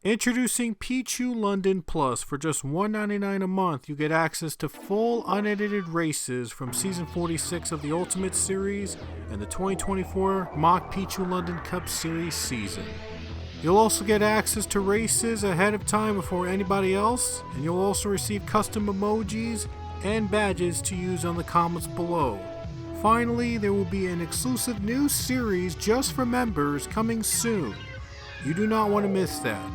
Introducing Pichu London Plus. For just $1.99 a month, you get access to full unedited races from Season 46 of the Ultimate Series and the 2024 Mock Pichu London Cup Series season. You'll also get access to races ahead of time before anybody else, and you'll also receive custom emojis and badges to use on the comments below. Finally, there will be an exclusive new series just for members coming soon. You do not want to miss that.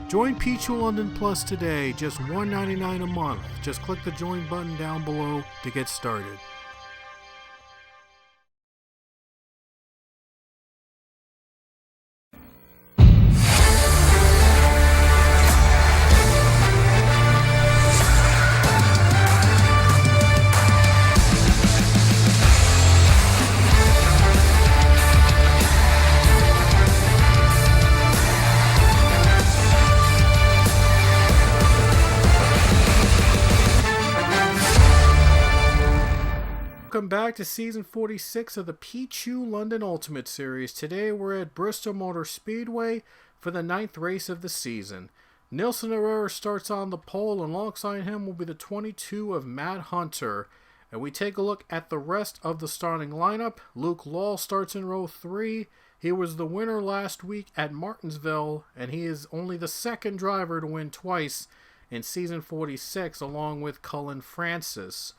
Join Pichu London Plus today, just $1.99 a month. Just click the join button down below to get started. Welcome back to Season 46 of the Pichu London Ultimate Series. Today we're at Bristol Motor Speedway for the 9th race of the season. Nilsson Herrera starts on the pole, and alongside him will be the 22 of Matt Hunter. And we take a look at the rest of the starting lineup. Luke Law starts in row 3. He was the winner last week at Martinsville, and he is only the second driver to win twice in Season 46, along with Cullen Francis.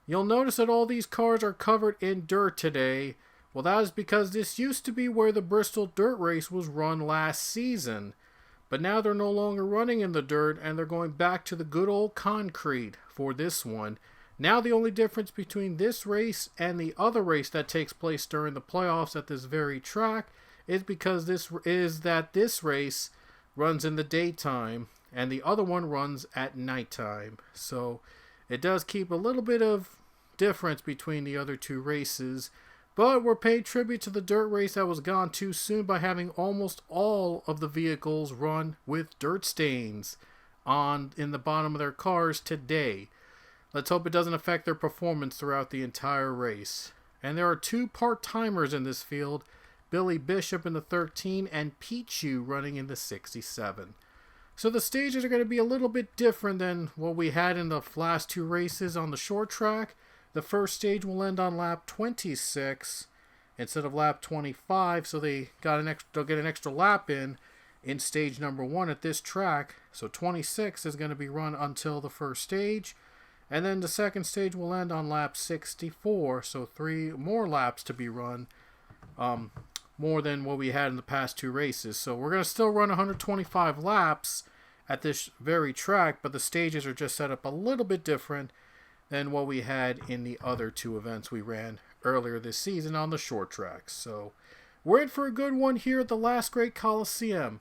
You'll notice that all these cars are covered in dirt today. Well, that is because this used to be where the Bristol dirt race was run last season. But now they're no longer running in the dirt, and they're going back to the good old concrete for this one. Now the only difference between this race and the other race that takes place during the playoffs at this very track is because this race runs in the daytime and the other one runs at nighttime. So it does keep a little bit of difference between the other two races, but we're paying tribute to the dirt race that was gone too soon by having almost all of the vehicles run with dirt stains in the bottom of their cars today. Let's hope it doesn't affect their performance throughout the entire race. And there are two part-timers in this field, Billy Bishop in the 13 and Pichu running in the 67. So the stages are going to be a little bit different than what we had in the last two races on the short track. The first stage will end on lap 26 instead of lap 25, so they'll get an extra lap in stage number 1 at this track. So 26 is going to be run until the first stage, and then the second stage will end on lap 64, so 3 more laps to be run. More than what we had in the past two races. So we're going to still run 125 laps at this very track, but the stages are just set up a little bit different than what we had in the other two events we ran earlier this season on the short tracks. So we're in for a good one here at the last great Coliseum.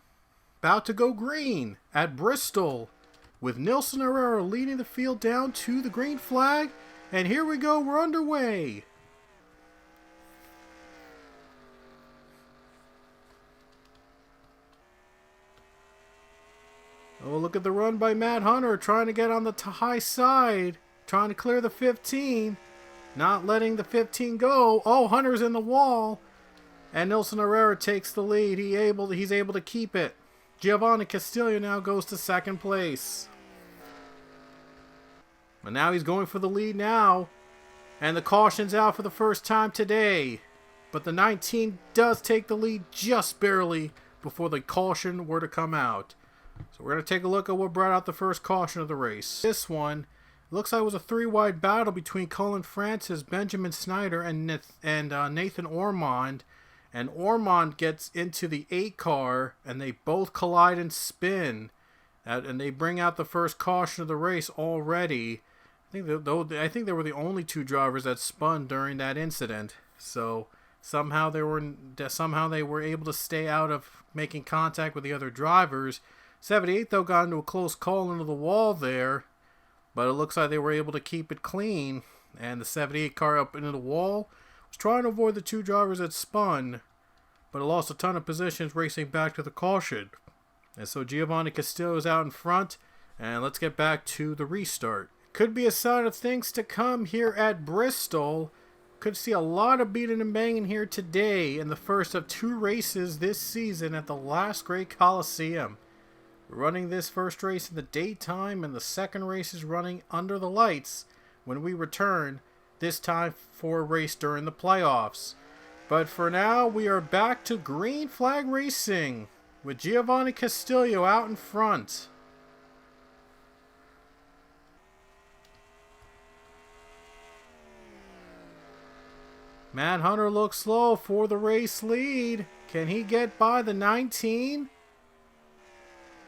About to go green at Bristol, with Nilsson Herrera leading the field down to the green flag. And here we go, we're underway. Oh, look at the run by Matt Hunter, trying to get on the high side, trying to clear the 15, not letting the 15 go. Oh, Hunter's in the wall, and Nilsson Herrera takes the lead. He's able to keep it. Giovanni Castillo now goes to second place. And now he's going for the lead now, and the caution's out for the first time today. But the 19 does take the lead just barely before the caution were to come out. So we're going to take a look at what brought out the first caution of the race. This one looks like it was a 3-wide battle between Cullen Francis, Benjamin Snyder, and Nathan Ormond. And Ormond gets into the 8 car, and they both collide and spin. And they bring out the first caution of the race already. I think they were the only 2 drivers that spun during that incident. So somehow they were able to stay out of making contact with the other drivers. 78, though, got into a close call into the wall there, but it looks like they were able to keep it clean. And the 78 car up into the wall was trying to avoid the 2 drivers that spun, but it lost a ton of positions racing back to the caution. And so Giovanni Castillo is out in front, and let's get back to the restart. Could be a sign of things to come here at Bristol. Could see a lot of beating and banging here today in the first of 2 races this season at the last great Coliseum. We're running this first race in the daytime, and the second race is running under the lights when we return, this time for a race during the playoffs. But for now, we are back to green flag racing with Giovanni Castillo out in front. Matt Hunter looks slow for the race lead. Can he get by the 19?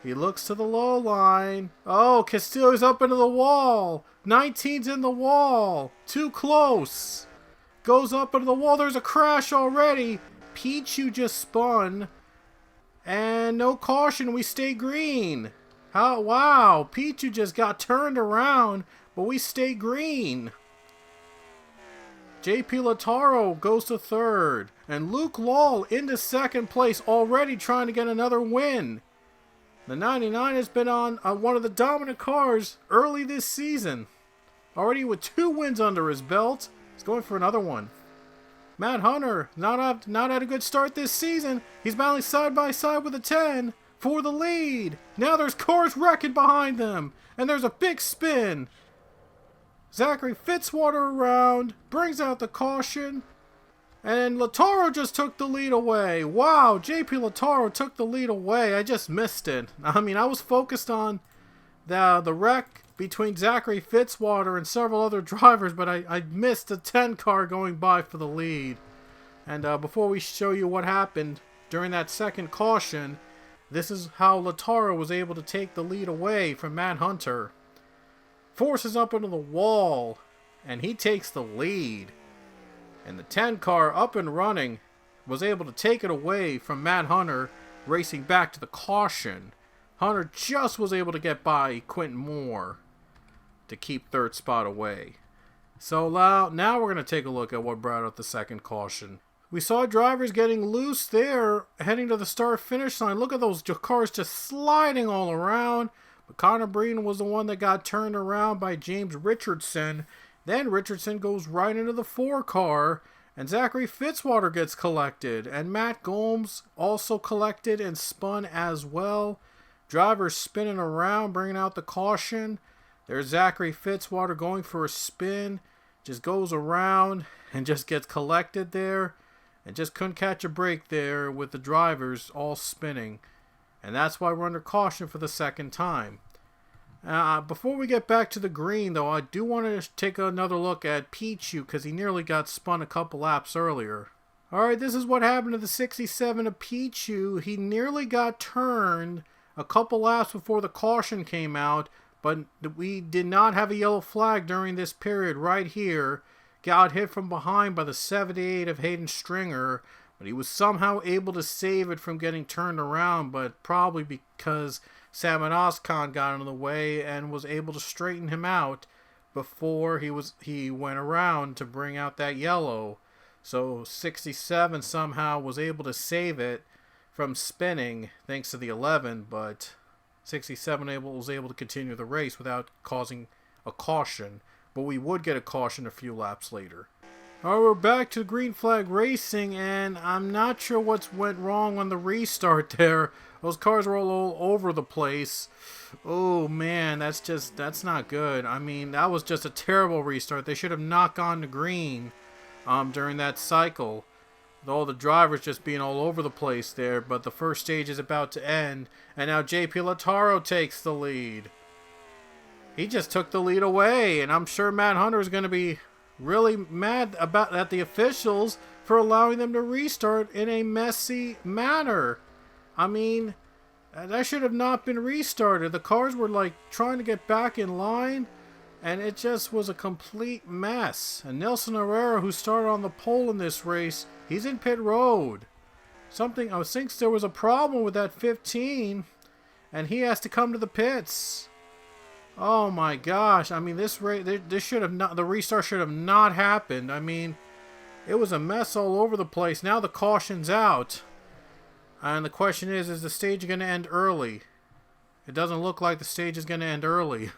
He looks to the low line. Oh, Castillo's up into the wall. 19's in the wall. Too close. Goes up into the wall. There's a crash already. Pichu just spun. And no caution. We stay green. How? Wow. Pichu just got turned around, but we stay green. JP Lataro goes to third. And Luke Lawle into second place, already trying to get another win. The 99 has been on one of the dominant cars early this season. Already with 2 wins under his belt. He's going for another one. Matt Hunter, not had a good start this season. He's battling side by side with a 10 for the lead. Now there's cars wrecking behind them. And there's a big spin. Zachary Fitzwater around, brings out the caution, and Lataro just took the lead away. Wow, JP Lataro took the lead away. I just missed it. I mean, I was focused on the wreck between Zachary Fitzwater and several other drivers, but I missed a 10 car going by for the lead. And before we show you what happened during that second caution, this is how Lataro was able to take the lead away from Matt Hunter. Forces up into the wall, and he takes the lead. And the 10 car up and running was able to take it away from Matt Hunter, racing back to the caution. Hunter just was able to get by Quentin Moore to keep third spot away. So now we're going to take a look at what brought out the second caution. We saw drivers getting loose there, heading to the start-finish line. Look at those cars just sliding all around. But Connor Breen was the one that got turned around by James Richardson. Then Richardson goes right into the 4 car, and Zachary Fitzwater gets collected. And Matt Gomes also collected and spun as well. Drivers spinning around, bringing out the caution. There's Zachary Fitzwater going for a spin. Just goes around and just gets collected there. And just couldn't catch a break there with the drivers all spinning. And that's why we're under caution for the second time. Before we get back to the green, though, I do want to take another look at Pichu because he nearly got spun a couple laps earlier. Alright, this is what happened to the 67 of Pichu. He nearly got turned a couple laps before the caution came out, but we did not have a yellow flag during this period right here. Got hit from behind by the 78 of Hayden Stringer. But he was somehow able to save it from getting turned around, but probably because Salman Ozkan got in the way and was able to straighten him out before he went around to bring out that yellow. So 67 somehow was able to save it from spinning thanks to the 11, but 67 was able to continue the race without causing a caution. But we would get a caution a few laps later. Alright, we're back to green flag racing, and I'm not sure what went wrong on the restart there. Those cars were all over the place. Oh man, that's not good. I mean, that was just a terrible restart. They should have not gone to green during that cycle. With all the drivers just being all over the place there, but the first stage is about to end, and now JP Lataro takes the lead. He just took the lead away, and I'm sure Matt Hunter is going to be really mad at the officials for allowing them to restart in a messy manner. I mean, that should have not been restarted. The cars were like trying to get back in line, and it just was a complete mess. And Nelson Herrera, who started on the pole in this race, he's in pit road. I think there was a problem with that 15, and he has to come to the pits. Oh my gosh, I mean, this should have not, the restart should have not happened. I mean, it was a mess all over the place. Now the caution's out. And the question is the stage going to end early? It doesn't look like the stage is going to end early.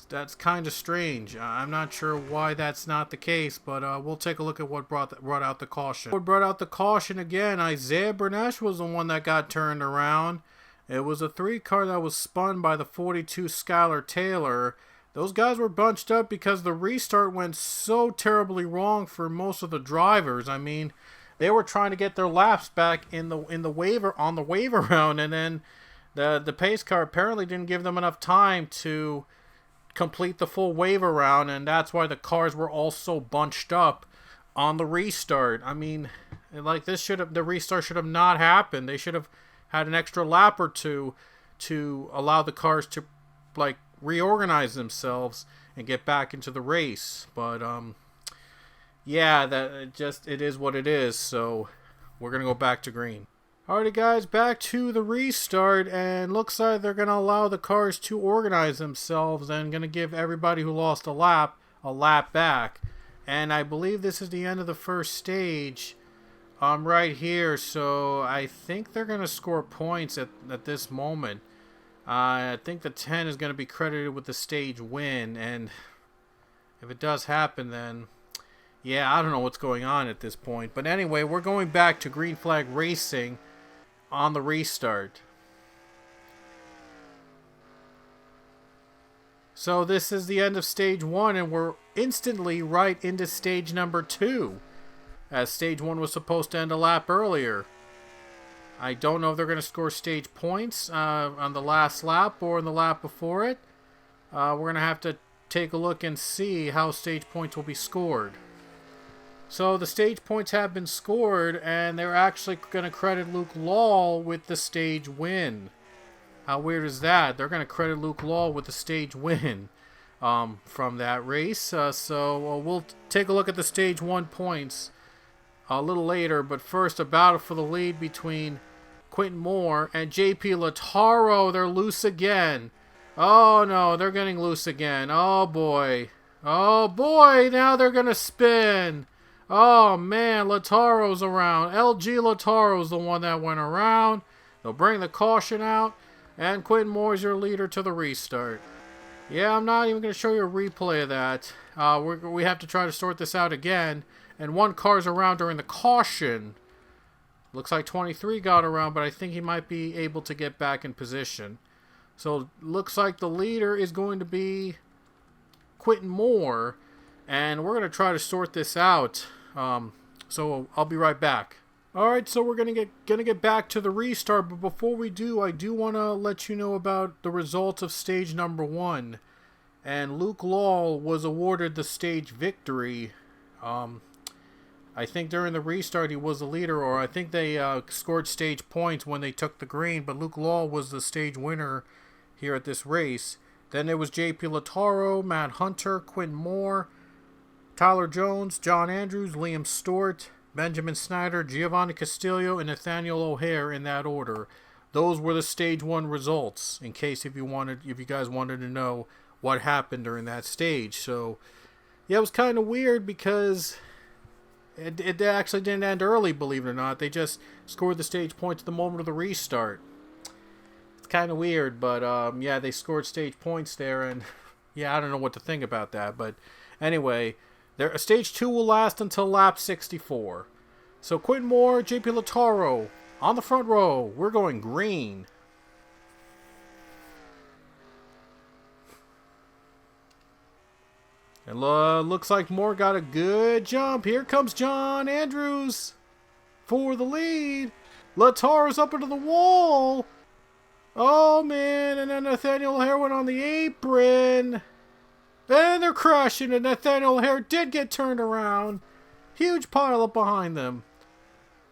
That's kind of strange. I'm not sure why that's not the case, but we'll take a look at what brought out the caution. What brought out the caution again, Isaiah Bernesh was the one that got turned around. It was a 3 car that was spun by the 42 Skylar Taylor. Those guys were bunched up because the restart went so terribly wrong for most of the drivers. I mean, they were trying to get their laps back in the waiver round, and then the pace car apparently didn't give them enough time to complete the full waiver round, and that's why the cars were all so bunched up on the restart. I mean, like, the restart should have not happened. They should have had an extra lap or two to allow the cars to, like, reorganize themselves and get back into the race. But yeah, it is what it is. So we're gonna go back to green. Alrighty, guys, back to the restart, and looks like they're gonna allow the cars to organize themselves and gonna give everybody who lost a lap back. And I believe this is the end of the first stage. Right here, so I think they're going to score points at this moment. I think the 10 is going to be credited with the stage win, and if it does happen, then yeah, I don't know what's going on at this point. But anyway, we're going back to green flag racing on the restart. So this is the end of stage 1, and we're instantly right into stage number 2. As stage 1 was supposed to end a lap earlier. I don't know if they're going to score stage points on the last lap or in the lap before it. We're going to have to take a look and see how stage points will be scored. So the stage points have been scored, and they're actually going to credit Luke Law with the stage win. How weird is that? They're going to credit Luke Law with the stage win from that race. So we'll take a look at the stage 1 points a little later, but first, a battle for the lead between Quentin Moore and JP Lataro. They're loose again. Oh no, they're getting loose again. Oh boy. Oh boy, now they're gonna spin. Oh man, Lataro's around. LG Lataro's the one that went around. They'll bring the caution out, and Quentin Moore's your leader to the restart. Yeah, I'm not even gonna show you a replay of that. We have to try to sort this out again. And 1 car's around during the caution. Looks like 23 got around, but I think he might be able to get back in position. So looks like the leader is going to be Quentin Moore. And we're going to try to sort this out. So I'll be right back. Alright, so we're going to get back to the restart. But before we do, I do want to let you know about the results of stage number 1. And Luke Law was awarded the stage victory. I think during the restart he was the leader, or I think they scored stage points when they took the green, but Luke Law was the stage winner here at this race. Then there was JP Lataro, Matt Hunter, Quentin Moore, Tyler Jones, John Andrews, Liam Stewart, Benjamin Snyder, Giovanni Castillo, and Nathaniel O'Hare in that order. Those were the stage 1 results, in case if you guys wanted to know what happened during that stage. So yeah, it was kind of weird because it actually didn't end early, believe it or not. They just scored the stage points at the moment of the restart. It's kind of weird, but yeah, they scored stage points there, and yeah, I don't know what to think about that. But anyway, stage 2 will last until lap 64. So Quentin Moore, JP Lataro on the front row. We're going green. And looks like Moore got a good jump. Here comes John Andrews for the lead. Lataro's up into the wall. Oh, man. And then Nathaniel O'Hare went on the apron. And they're crashing. And Nathaniel O'Hare did get turned around. Huge pile up behind them.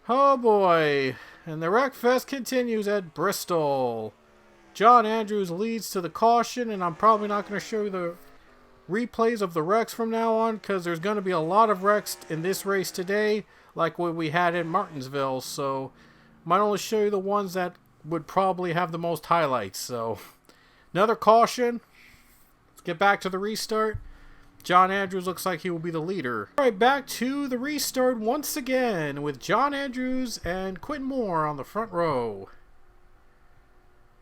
Oh, boy. And the wreck fest continues at Bristol. John Andrews leads to the caution. And I'm probably not going to show you the replays of the wrecks from now on, because there's going to be a lot of wrecks in this race today, like what we had in Martinsville, so might only show you the ones that would probably have the most highlights. So another caution. Let's get back to the restart. John Andrews looks like he will be the leader. Alright, back to the restart once again with John Andrews and Quentin Moore on the front row.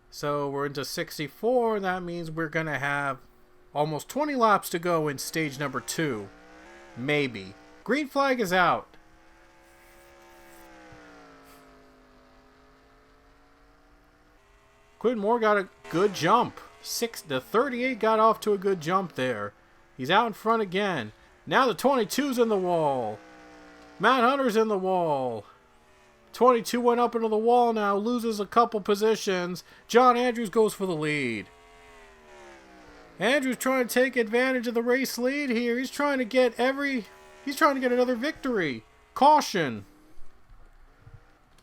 So we're into 64, and that means we're going to have almost 20 laps to go in stage number 2. Maybe. Green flag is out. Quinn Moore got a good jump. The 38 got off to a good jump there. He's out in front again. Now the 22's in the wall. Matt Hunter's in the wall. 22 went up into the wall now, loses a couple positions. John Andrews goes for the lead. Andrews trying to take advantage of the race lead here. He's trying to get another victory. Caution.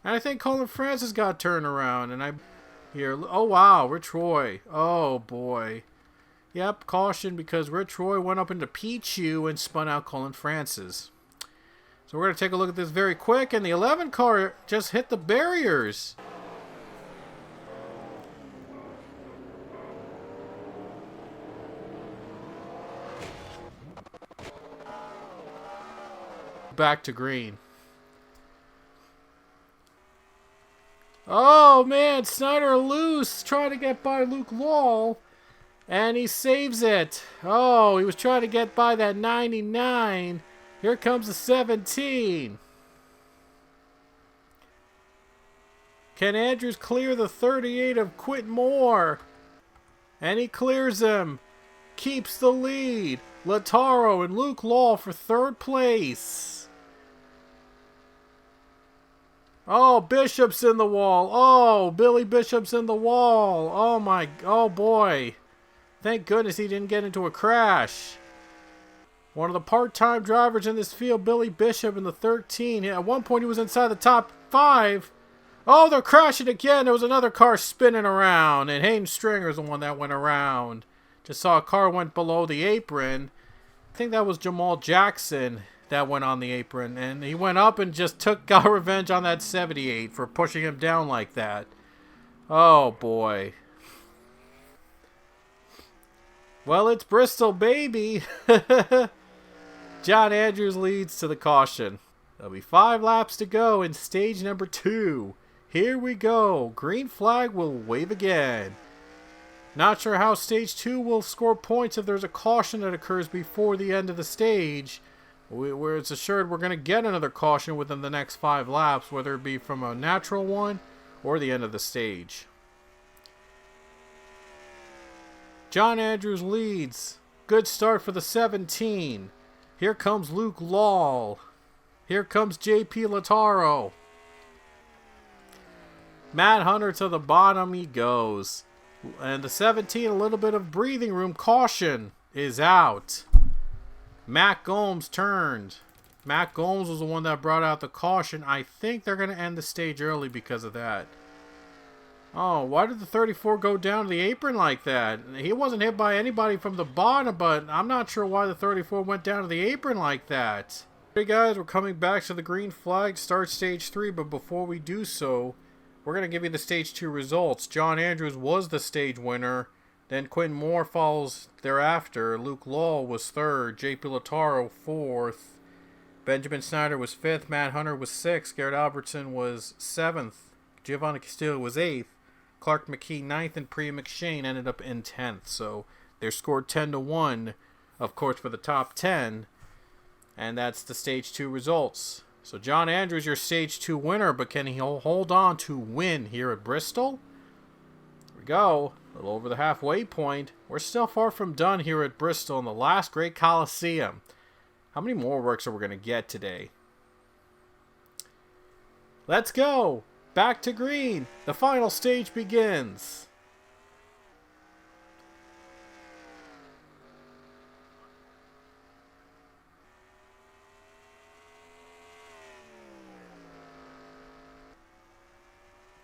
And I think Colin Francis got turned around. Oh wow, Rich Roy. Oh boy. Yep, caution because Rich Roy went up into Pichu and spun out Colin Francis. So we're going to take a look at this very quick, and the 11 car just hit the barriers. Back to green. Oh man, Snyder loose, trying to get by Luke Law, and he saves it. Oh, he was trying to get by that 99. Here comes the 17. Can Andrews clear the 38 of Quentin Moore? And he clears him. Keeps the lead. Lataro and Luke Law for third place. Oh, Bishop's in the wall. Oh, Billy Bishop's in the wall. Oh boy. Thank goodness he didn't get into a crash. One of the part-time drivers in this field, Billy Bishop in the 13. At one point, he was inside the top 5. Oh, they're crashing again. There was another car spinning around, and Hayden Stringer's the one that went around. Just saw a car went below the apron. I think that was Jamal Jackson that went on the apron, and he went up and just got revenge on that 78 for pushing him down like that. Oh, boy. Well, it's Bristol, baby. John Andrews leads to the caution. There'll be 5 laps to go in stage number 2. Here we go. Green flag will wave again. Not sure how stage 2 will score points if there's a caution that occurs before the end of the stage. Where it's assured we're going to get another caution within the next 5 laps, whether it be from a natural one or the end of the stage. John Andrews leads. Good start for the 17. Here comes Luke Law. Here comes JP Lataro. Matt Hunter to the bottom he goes. And the 17, a little bit of breathing room. Caution is out. Matt Gomes turned. Matt Gomes was the one that brought out the caution. I think they're going to end the stage early because of that. Oh, why did the 34 go down to the apron like that? He wasn't hit by anybody from the bottom, but I'm not sure why the 34 went down to the apron like that. Hey guys, we're coming back to the green flag, start stage 3, but before we do so, we're going to give you the stage 2 results. John Andrews was the stage winner, then Quentin Moore follows thereafter. Luke Law was 3rd, JP Lataro 4th, Benjamin Snyder was 5th, Matt Hunter was 6th, Garrett Albertson was 7th, Giovanni Castillo was 8th, Clark McKee 9th, and Priya McShane ended up in 10th. So they're scored 10-1, of course, for the top 10. And that's the stage 2 results. So John Andrews, your stage 2 winner, but can he hold on to win here at Bristol? Here we go. A little over the halfway point. We're still far from done here at Bristol in the last great Coliseum. How many more works are we going to get today? Let's go. Back to green. The final stage begins.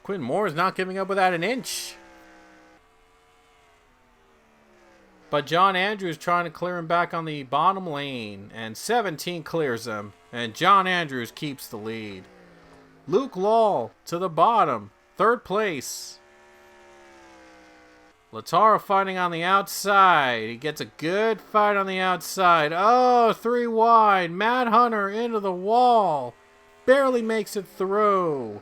Quentin Moore is not giving up without an inch. But John Andrews trying to clear him back on the bottom lane. And 17 clears him. And John Andrews keeps the lead. Luke Law to the bottom. 3rd place. Lataro fighting on the outside. He gets a good fight on the outside. Oh, 3 wide. Matt Hunter into the wall. Barely makes it through.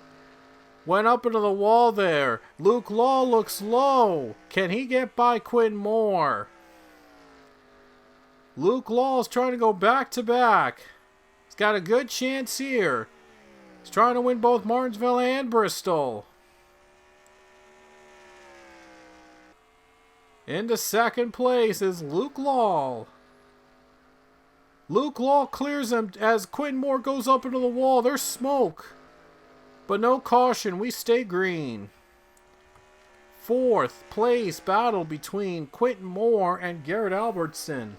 Went up into the wall there. Luke Law looks low. Can he get by Quentin Moore? Luke Law is trying to go back to back. He's got a good chance here. He's trying to win both Martinsville and Bristol. Into second place is Luke Law. Luke Law clears him as Quentin Moore goes up into the wall. There's smoke. But no caution. We stay green. Fourth place battle between Quentin Moore and Garrett Albertson.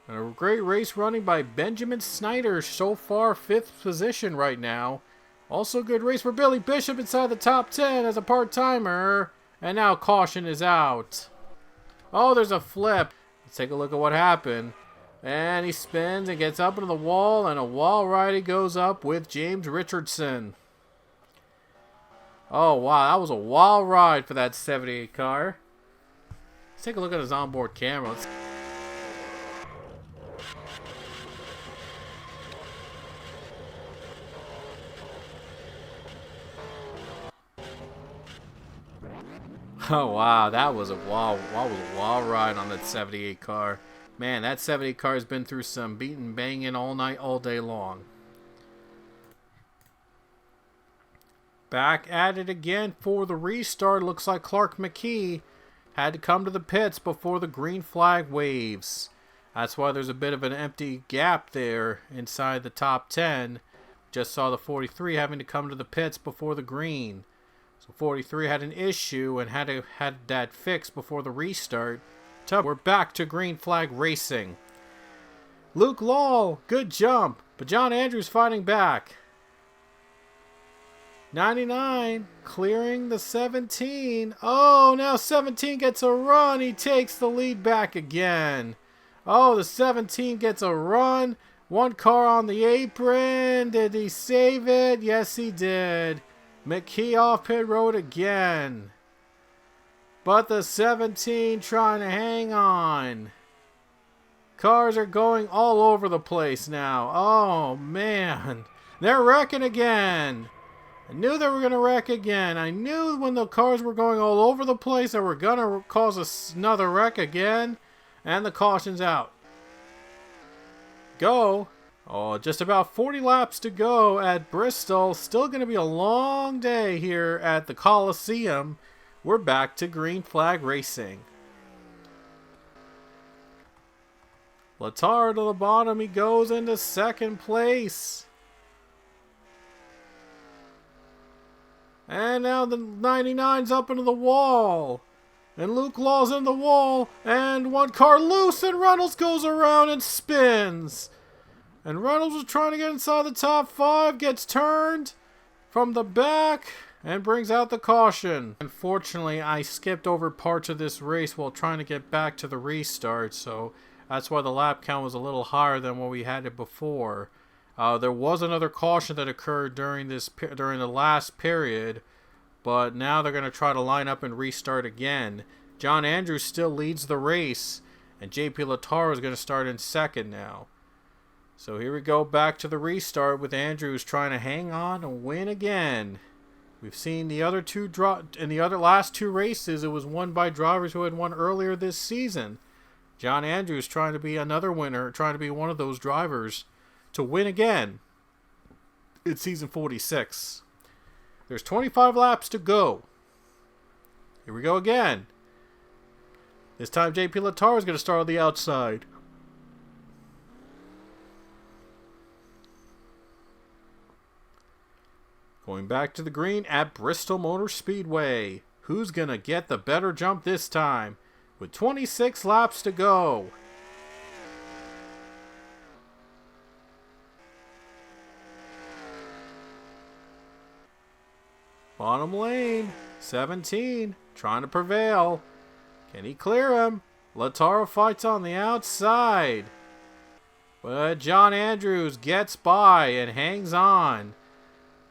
And a great race running by Benjamin Snyder. So far, 5th position right now. Also good race for Billy Bishop inside the top 10 as a part-timer. And now caution is out. Oh, there's a flip. Let's take a look at what happened. And he spins and gets up into the wall. And a wall ride he goes up with James Richardson. Oh, wow. That was a wild ride for that 78 car. Let's take a look at his onboard camera. Oh, wow. That was a wild ride on that 78 car. Man, that 78 car has been through some beating, banging all night, all day long. Back at it again for the restart. Looks like Clark McKee had to come to the pits before the green flag waves. That's why there's a bit of an empty gap there inside the top 10. Just saw the 43 having to come to the pits before the green. So 43 had an issue and had that fixed before the restart. We're back to green flag racing. Luke Law, good jump, but John Andrews fighting back. 99 clearing the 17. Oh, now 17 gets a run. He takes the lead back again. Oh, the 17 gets a run. One car on the apron. Did he save it? Yes, he did. McKee off pit road again. But the 17 trying to hang on. Cars are going all over the place now. Oh, man. They're wrecking again. I knew they were going to wreck again. I knew when the cars were going all over the place they were going to cause another wreck again. And the caution's out. Go. Oh, just about 40 laps to go at Bristol. Still going to be a long day here at the Coliseum. We're back to green flag racing. Letard to the bottom. He goes into second place. And now the 99's up into the wall. And Luke Law's in the wall. And one car loose. And Reynolds goes around and spins. And Reynolds was trying to get inside the top 5. Gets turned from the back. And brings out the caution. Unfortunately, I skipped over parts of this race while trying to get back to the restart. So that's why the lap count was a little higher than what we had it before. There was another caution that occurred during the last period. But now they're going to try to line up and restart again. John Andrews still leads the race. And JP Letard is going to start in second now. So here we go back to the restart with Andrews trying to hang on and win again. We've seen the other two in the last two races. It was won by drivers who had won earlier this season. John Andrews trying to be another winner, trying to be one of those drivers to win again. It's season 46. There's 25 laps to go. Here we go again. This time JP Letard is going to start on the outside. Going back to the green at Bristol Motor Speedway. Who's going to get the better jump this time? With 26 laps to go. Bottom lane. 17. Trying to prevail. Can he clear him? Letard fights on the outside. But John Andrews gets by and hangs on.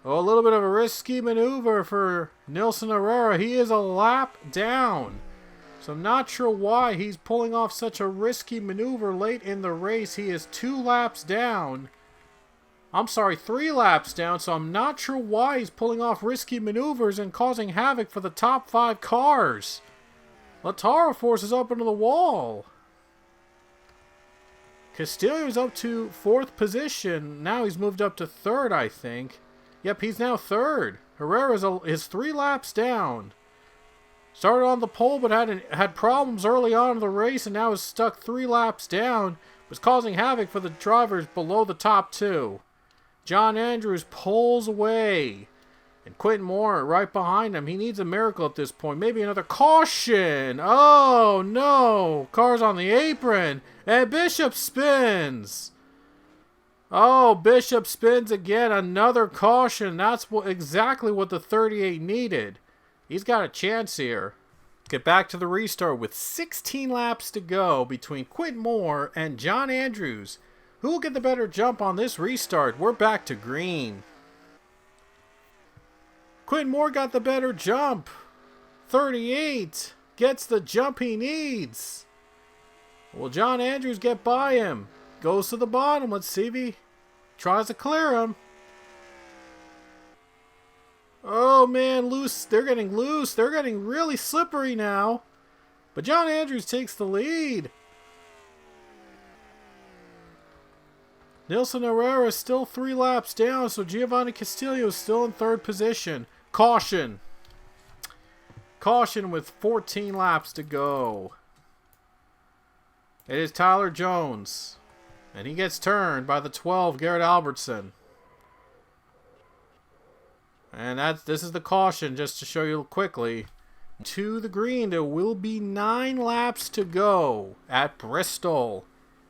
Oh, a little bit of a risky maneuver for Nilson Herrera. He is a lap down. So I'm not sure why he's pulling off such a risky maneuver late in the race. He is 2 laps down. I'm sorry, 3 laps down. So I'm not sure why he's pulling off risky maneuvers and causing havoc for the top 5 cars. Letard forces up into the wall. Castillo's up to 4th position. Now he's moved up to 3rd, I think. Yep, he's now 3rd. Herrera is 3 laps down. Started on the pole, but had problems early on in the race, and now is stuck 3 laps down. Was causing havoc for the drivers below the top 2. John Andrews pulls away. And Quentin Moore right behind him. He needs a miracle at this point. Maybe another caution. Oh, no. Car's on the apron. And Bishop spins. Oh, Bishop spins again. Another caution. That's exactly what the 38 needed. He's got a chance here. Get back to the restart with 16 laps to go between Quentin Moore and John Andrews. Who will get the better jump on this restart? We're back to green. Quentin Moore got the better jump. 38 gets the jump he needs. Will John Andrews get by him? Goes to the bottom. Let's see if he tries to clear him. Oh, man, loose. They're getting loose. They're getting really slippery now. But John Andrews takes the lead. Nilson Herrera is still 3 laps down, so Giovanni Castillo is still in 3rd position. Caution. Caution with 14 laps to go. It is Tyler Jones. And he gets turned by the 12, Garrett Albertson. And this is the caution, just to show you quickly. To the green, there will be 9 laps to go at Bristol.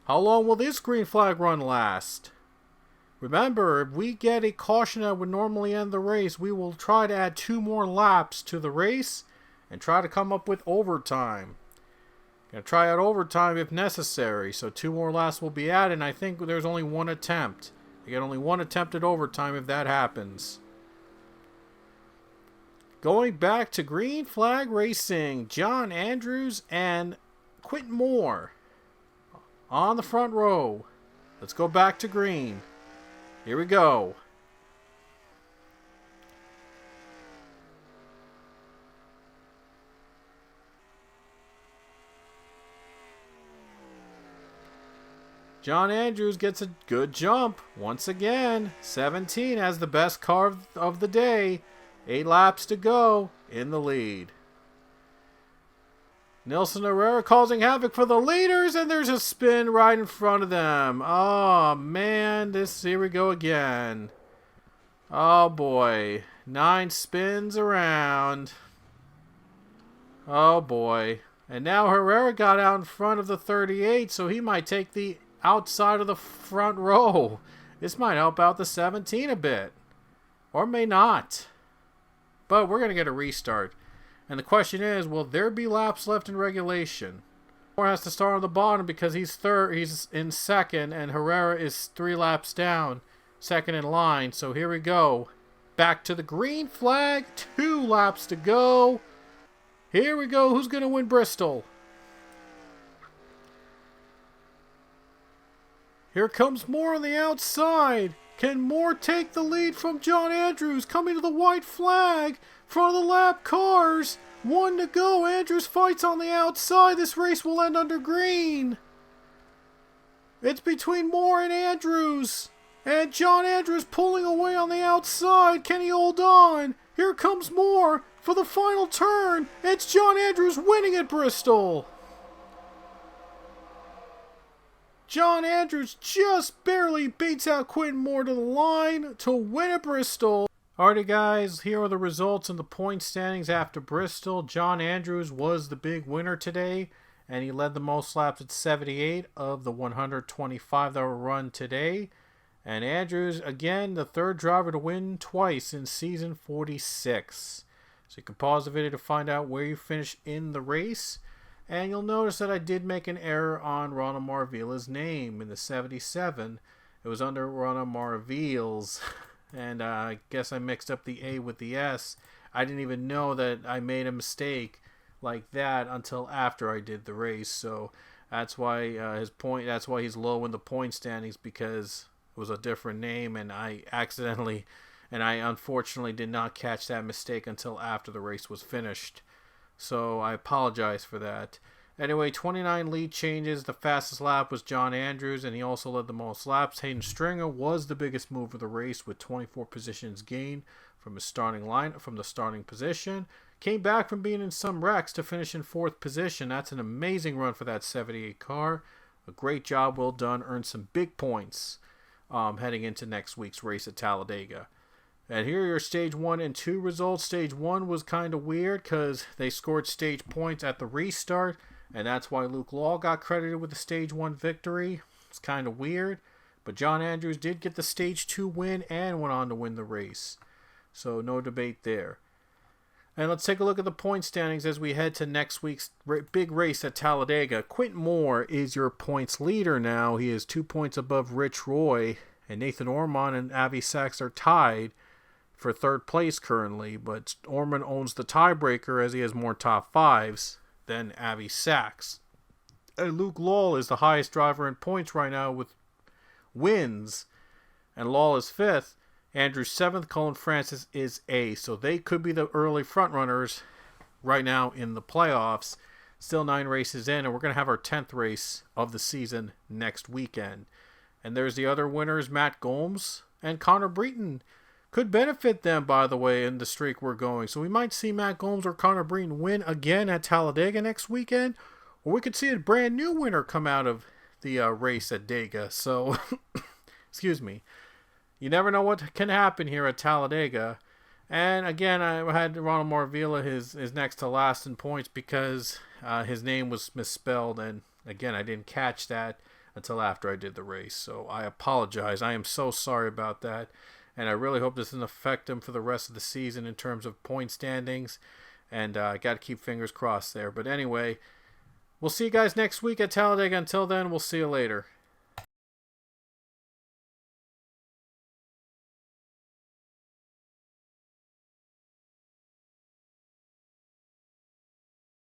How long will this green flag run last? Remember, if we get a caution that would normally end the race, we will try to add 2 more laps to the race and try to come up with overtime. Gonna try out overtime if necessary, so 2 more laps will be added, and I think there's only 1 attempt. You get only 1 attempt at overtime if that happens. Going back to green flag racing, John Andrews and Quentin Moore on the front row. Let's go back to green. Here we go. John Andrews gets a good jump. Once again, 17 has the best car of the day. 8 laps to go in the lead. Nilson Herrera causing havoc for the leaders, and there's a spin right in front of them. Oh, man, here we go again. Oh, boy. 9 spins around. Oh, boy. And now Herrera got out in front of the 38, so he might take the outside of the front row. This might help out the 17 a bit. Or may not. But we're going to get a restart. And the question is, will there be laps left in regulation? Moore has to start on the bottom because he's in second, and Herrera is 3 laps down, second in line. So here we go. Back to the green flag. 2 laps to go. Here we go. Who's going to win Bristol? Here comes Moore on the outside. Can Moore take the lead from John Andrews? Coming to the white flag. Front of the lap cars. 1 to go. Andrews fights on the outside. This race will end under green. It's between Moore and Andrews. And John Andrews pulling away on the outside. Can he hold on? Here comes Moore for the final turn. It's John Andrews winning at Bristol. John Andrews just barely beats out Quentin Moore to the line to win at Bristol. Alrighty guys, here are the results in the point standings after Bristol. John Andrews was the big winner today, and he led the most laps at 78 of the 125 that were run today. And Andrews, again, the 3rd driver to win twice in season 46. So you can pause the video to find out where you finished in the race. And you'll notice that I did make an error on Ronald Marvila's name in the 77. It was under Ronald Marvila's. And I guess I mixed up the A with the S. I didn't even know that I made a mistake like that until after I did the race. So that's why that's why he's low in the point standings, because it was a different name, and I unfortunately did not catch that mistake until after the race was finished. So I apologize for that. Anyway, 29 lead changes. The fastest lap was John Andrews, and he also led the most laps. Hayden Stringer was the biggest move of the race with 24 positions gained from his starting lineup, from the starting position. Came back from being in some wrecks to finish in 4th position. That's an amazing run for that 78 car. A great job, well done. Earned some big points heading into next week's race at Talladega. And here are your Stage 1 and 2 results. Stage 1 was kind of weird because they scored stage points at the restart, and that's why Luke Law got credited with the Stage 1 victory. It's kind of weird, but John Andrews did get the Stage 2 win and went on to win the race. So no debate there. And let's take a look at the point standings as we head to next week's big race at Talladega. Quinton Moore is your points leader now. He is 2 points above Rich Roy, and Nathan Ormond and Avi Sachs are tied for 3rd place currently, but Ormond owns the tiebreaker as he has more top 5s than Avi Sachs. And Luke Law is the highest driver in points right now with wins, and Law is 5th. Andrew's 7th, Colin Francis is 8th. So they could be the early front runners right now in the playoffs. Still 9 races in, and we're going to have our 10th race of the season next weekend. And there's the other winners, Matt Gomes and Connor Breton. Could benefit them, by the way, in the streak we're going. So we might see Matt Gomes or Connor Breton win again at Talladega next weekend. Or we could see a brand new winner come out of the race at Dega. So, excuse me. You never know what can happen here at Talladega. And again, I had Ronald Morvila is next to last in points because his name was misspelled. And again, I didn't catch that until after I did the race. So I apologize. I am so sorry about that. And I really hope this doesn't affect him for the rest of the season in terms of point standings. And I got to keep fingers crossed there. But anyway, we'll see you guys next week at Talladega. Until then, we'll see you later.